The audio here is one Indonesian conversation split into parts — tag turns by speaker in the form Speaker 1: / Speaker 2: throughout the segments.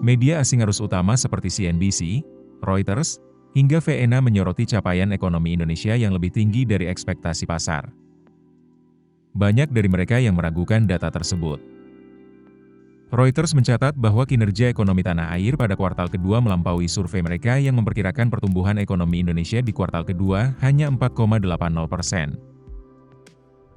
Speaker 1: Media asing arus utama seperti CNBC, Reuters, hingga VNA menyoroti capaian ekonomi Indonesia yang lebih tinggi dari ekspektasi pasar. Banyak dari mereka yang meragukan data tersebut. Reuters mencatat bahwa kinerja ekonomi tanah air pada kuartal kedua melampaui survei mereka yang memperkirakan pertumbuhan ekonomi Indonesia di kuartal kedua hanya 4,80%.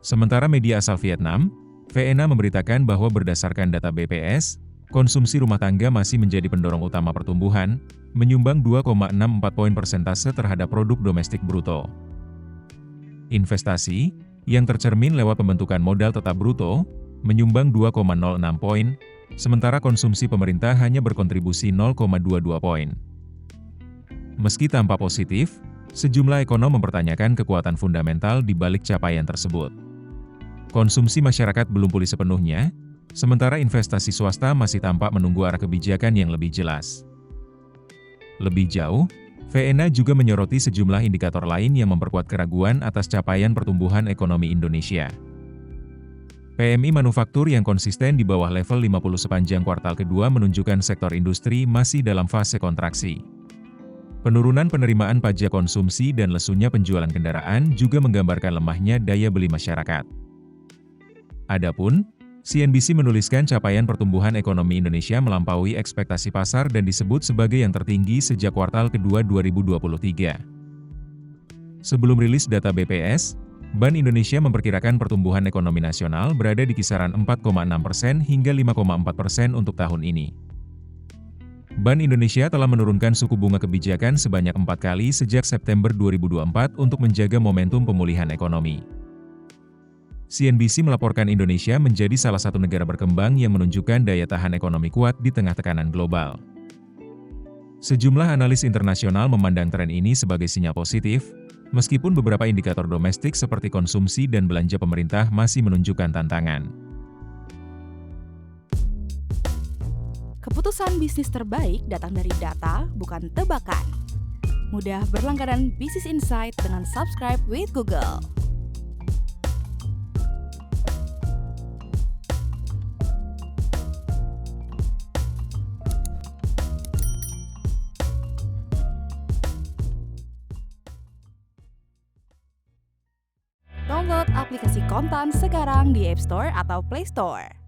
Speaker 1: Sementara media asal Vietnam, VNA memberitakan bahwa berdasarkan data BPS, konsumsi rumah tangga masih menjadi pendorong utama pertumbuhan, menyumbang 2,64 poin persentase terhadap produk domestik bruto. Investasi, yang tercermin lewat pembentukan modal tetap bruto, menyumbang 2,06 poin, sementara konsumsi pemerintah hanya berkontribusi 0,22 poin. Meski tampak positif, sejumlah ekonom mempertanyakan kekuatan fundamental di balik capaian tersebut. Konsumsi masyarakat belum pulih sepenuhnya, sementara investasi swasta masih tampak menunggu arah kebijakan yang lebih jelas. Lebih jauh, VNA juga menyoroti sejumlah indikator lain yang memperkuat keraguan atas capaian pertumbuhan ekonomi Indonesia. PMI manufaktur yang konsisten di bawah level 50 sepanjang kuartal kedua menunjukkan sektor industri masih dalam fase kontraksi. Penurunan penerimaan pajak konsumsi dan lesunya penjualan kendaraan juga menggambarkan lemahnya daya beli masyarakat. Adapun, CNBC menuliskan capaian pertumbuhan ekonomi Indonesia melampaui ekspektasi pasar dan disebut sebagai yang tertinggi sejak kuartal kedua 2023. Sebelum rilis data BPS, Bank Indonesia memperkirakan pertumbuhan ekonomi nasional berada di kisaran 4,6% hingga 5,4% untuk tahun ini. Bank Indonesia telah menurunkan suku bunga kebijakan sebanyak 4 kali sejak September 2024 untuk menjaga momentum pemulihan ekonomi. CNBC melaporkan Indonesia menjadi salah satu negara berkembang yang menunjukkan daya tahan ekonomi kuat di tengah tekanan global. Sejumlah analis internasional memandang tren ini sebagai sinyal positif, meskipun beberapa indikator domestik seperti konsumsi dan belanja pemerintah masih menunjukkan tantangan.
Speaker 2: Keputusan bisnis terbaik datang dari data, bukan tebakan. Mudah berlangganan Business Insight dengan subscribe with Google. Download aplikasi Kontan sekarang di App Store atau Play Store.